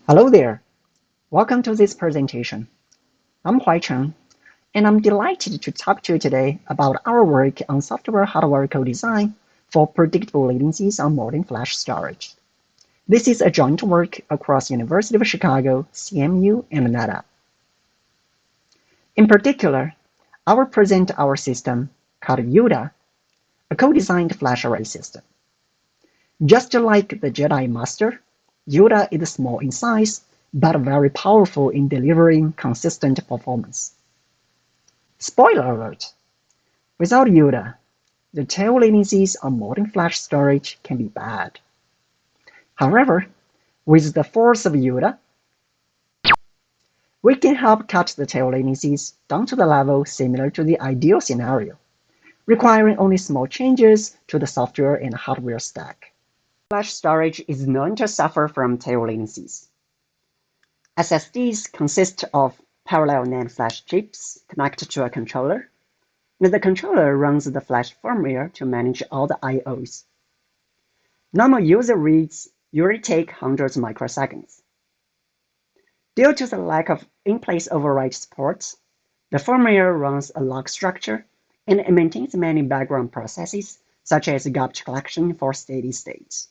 Hello there. Welcome to this presentation. I'm Huaicheng, and I'm delighted to talk to you today about our work on software-hardware co-design for predictable latencies on modern flash storage. This is a joint work across University of Chicago, CMU, and NetApp. In particular, I will present our system called IODA, a co-designed flash array system. Just like the Jedi Master, IODA is small in size, but very powerful in delivering consistent performance. Spoiler alert! Without IODA, the tail latencies on modern flash storage can be bad. However, with the force of IODA, we can help cut the tail latencies down to the level similar to the ideal scenario, requiring only small changes to the software and hardware stack. Flash storage is known to suffer from tail latencies. SSDs consist of parallel NAND flash chips connected to a controller, and the controller runs the flash firmware to manage all the I/Os. Normal user reads usually take hundreds of microseconds. Due to the lack of in-place override support, the firmware runs a log structure and it maintains many background processes, such as garbage collection for steady states.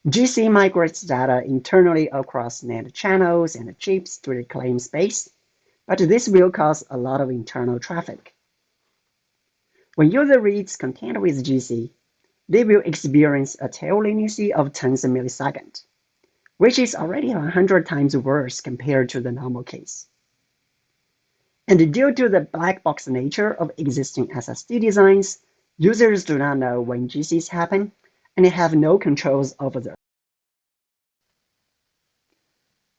GC migrates data internally across NAND channels and chips to reclaim space, but this will cause a lot of internal traffic. When user reads content with GC, they will experience a tail latency of tens of milliseconds, which is already 100 times worse compared to the normal case. And due to the black box nature of existing SSD designs, users do not know when GCs happen and have no controls over them.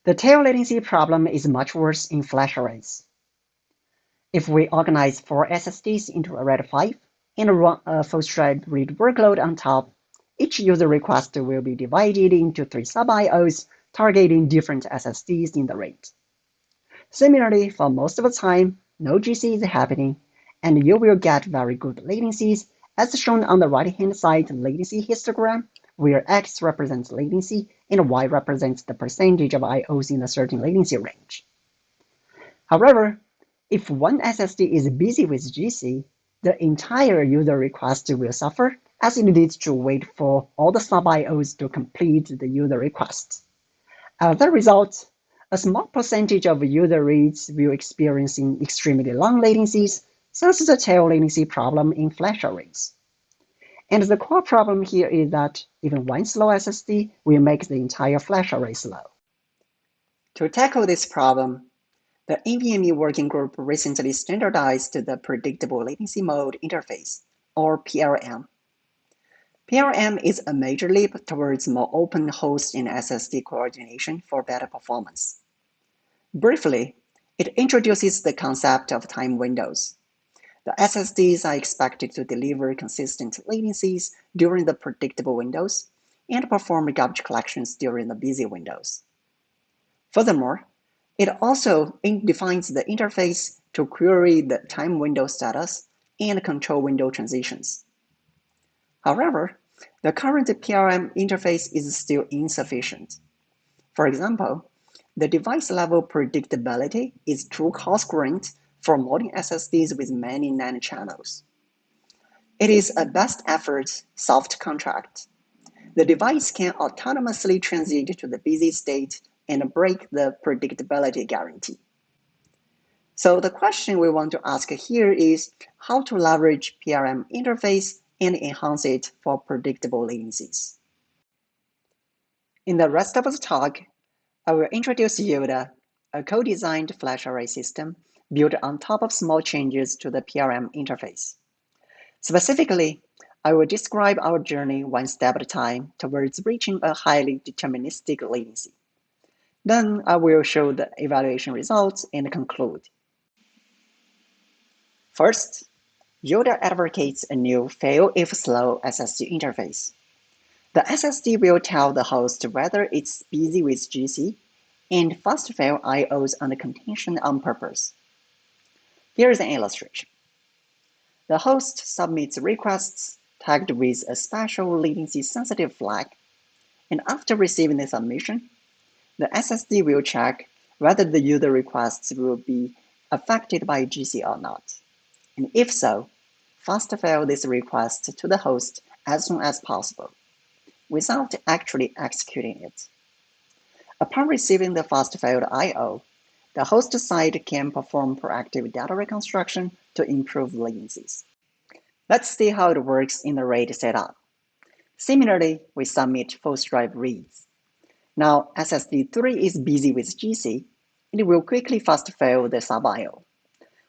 The tail latency problem is much worse in flash arrays. If we organize 4 SSDs into a RAID 5 and run a full-thread read workload on top, each user request will be divided into 3 sub-IOs targeting different SSDs in the RAID. Similarly, for most of the time, no GC is happening, and you will get very good latencies as shown on the right-hand side latency histogram, where X represents latency and Y represents the percentage of I/Os in a certain latency range. However, if one SSD is busy with GC, the entire user request will suffer as it needs to wait for all the sub-IOs to complete the user request. As a result, a small percentage of user reads will experience extremely long latencies, thus the tail latency problem in flash arrays. And the core problem here is that even one slow SSD will make the entire flash array slow. To tackle this problem, the NVMe working group recently standardized the Predictable Latency Mode Interface, or PLM. PLM is a major leap towards more open host and SSD coordination for better performance. Briefly, it introduces the concept of time windows. The SSDs are expected to deliver consistent latencies during the predictable windows and perform garbage collections during the busy windows. Furthermore, it also defines the interface to query the time window status and control window transitions. However, the current PLM interface is still insufficient. For example, the device-level predictability is too coarse-grained for modern SSDs with many NAND channels. It is a best effort soft contract. The device can autonomously transit to the busy state and break the predictability guarantee. So the question we want to ask here is how to leverage PLM interface and enhance it for predictable latencies. In the rest of the talk, I will introduce IODA, a co-designed flash array system built on top of small changes to the PLM interface. Specifically, I will describe our journey one step at a time towards reaching a highly deterministic latency. Then I will show the evaluation results and conclude. First, IODA advocates a new fail-if-slow SSD interface. The SSD will tell the host whether it's busy with GC and fast fail I/Os under contention on purpose. Here is an illustration. The host submits requests tagged with a special latency-sensitive flag, and after receiving the submission, The SSD will check whether the user requests will be affected by GC or not, and if so, fast fail this request to the host as soon as possible, without actually executing it. Upon receiving the fast failed I/O, the host side can perform proactive data reconstruction to improve latencies. Let's see how it works in the RAID setup. Similarly, we submit full drive reads. Now SSD3 is busy with GC, it will quickly fast fail the sub-I/O.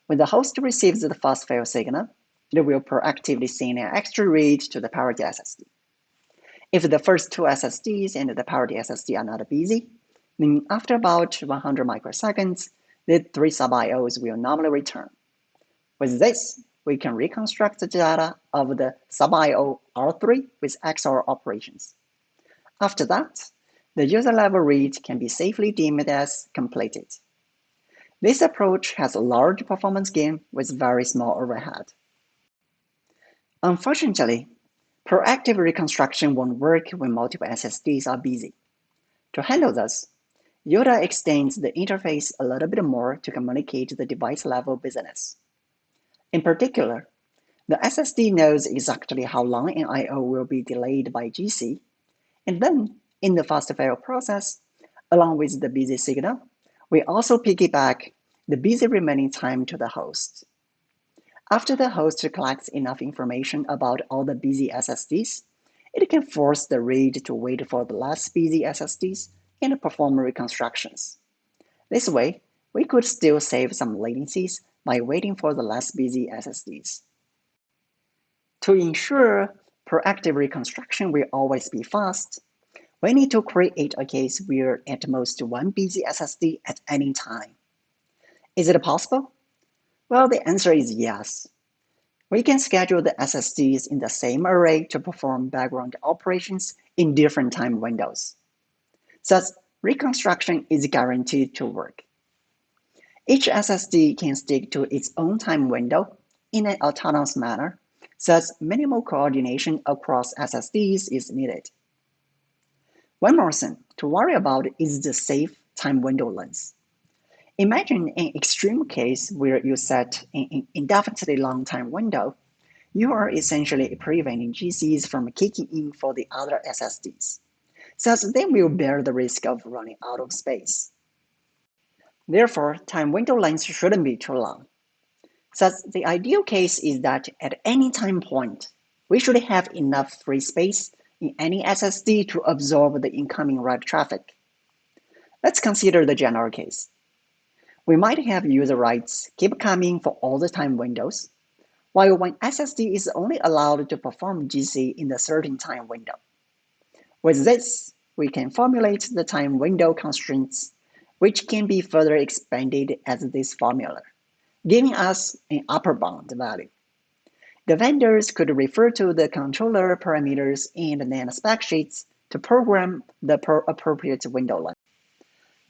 When the host receives the fast fail signal, it will proactively send an extra read to the parity SSD. If the first two SSDs and the parity SSD are not busy, then after about 100 microseconds, the three sub-I/Os will normally return. With this, we can reconstruct the data of the sub-I/O R3 with XOR operations. After that, the user-level read can be safely deemed as completed. This approach has a large performance gain with very small overhead. Unfortunately, proactive reconstruction won't work when multiple SSDs are busy. To handle this, IODA extends the interface a little bit more to communicate the device-level business. In particular, the SSD knows exactly how long an I/O will be delayed by GC, and then, in the fast fail process, along with the busy signal, we also piggyback the busy remaining time to the host. After the host collects enough information about all the busy SSDs, it can force the read to wait for the less busy SSDs and perform reconstructions. This way, we could still save some latencies by waiting for the less busy SSDs. To ensure proactive reconstruction will always be fast, we need to create a case where at most one busy SSD at any time. Is it possible? Well, the answer is yes. We can schedule the SSDs in the same array to perform background operations in different time windows. Thus, reconstruction is guaranteed to work. Each SSD can stick to its own time window in an autonomous manner, thus minimal coordination across SSDs is needed. One more thing to worry about is the safe time window length. Imagine an extreme case where you set an indefinitely long time window. You are essentially preventing GCs from kicking in for the other SSDs. Thus, they will bear the risk of running out of space. Therefore, time window length shouldn't be too long. Thus, the ideal case is that at any time point, we should have enough free space in any SSD to absorb the incoming write traffic. Let's consider the general case. We might have user writes keep coming for all the time windows, while one SSD is only allowed to perform GC in a certain time window. With this, we can formulate the time window constraints, which can be further expanded as this formula, giving us an upper bound value. The vendors could refer to the controller parameters and NAND spec sheets to program the appropriate window length.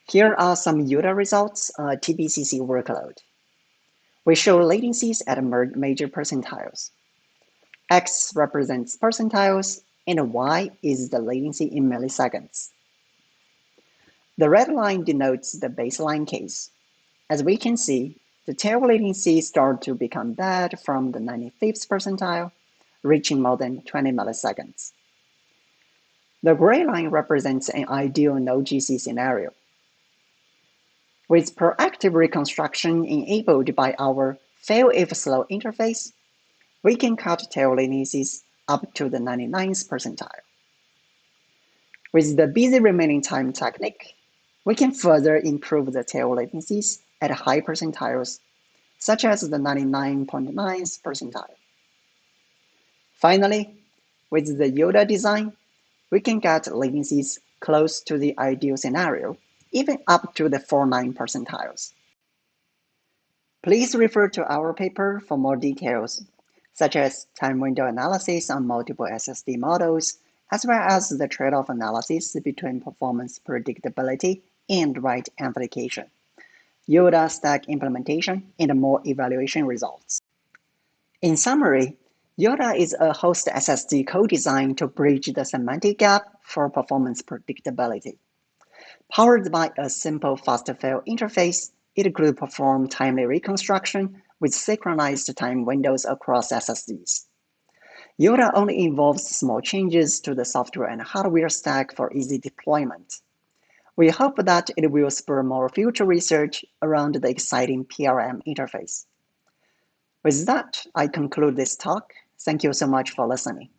Here are some IODA results TBCC workload. We show latencies at major percentiles. X represents percentiles, and Y is the latency in milliseconds. The red line denotes the baseline case. As we can see, the tail latency starts to become bad from the 95th percentile, reaching more than 20 milliseconds. The gray line represents an ideal no-GC scenario. With proactive reconstruction enabled by our fail-if-slow interface, we can cut tail latencies up to the 99th percentile. With the busy remaining time technique, we can further improve the tail latencies at high percentiles, such as the 99.9th percentile. Finally, with the IODA design, we can get latencies close to the ideal scenario, even up to the 49 percentiles. Please refer to our paper for more details, such as time window analysis on multiple SSD models, as well as the trade-off analysis between performance predictability and write amplification, IODA stack implementation, and more evaluation results. In summary, IODA is a host SSD co-designed to bridge the semantic gap for performance predictability. Powered by a simple fast-fail interface, it could perform timely reconstruction with synchronized time windows across SSDs. IODA only involves small changes to the software and hardware stack for easy deployment. We hope that it will spur more future research around the exciting PRM interface. With that, I conclude this talk. Thank you so much for listening.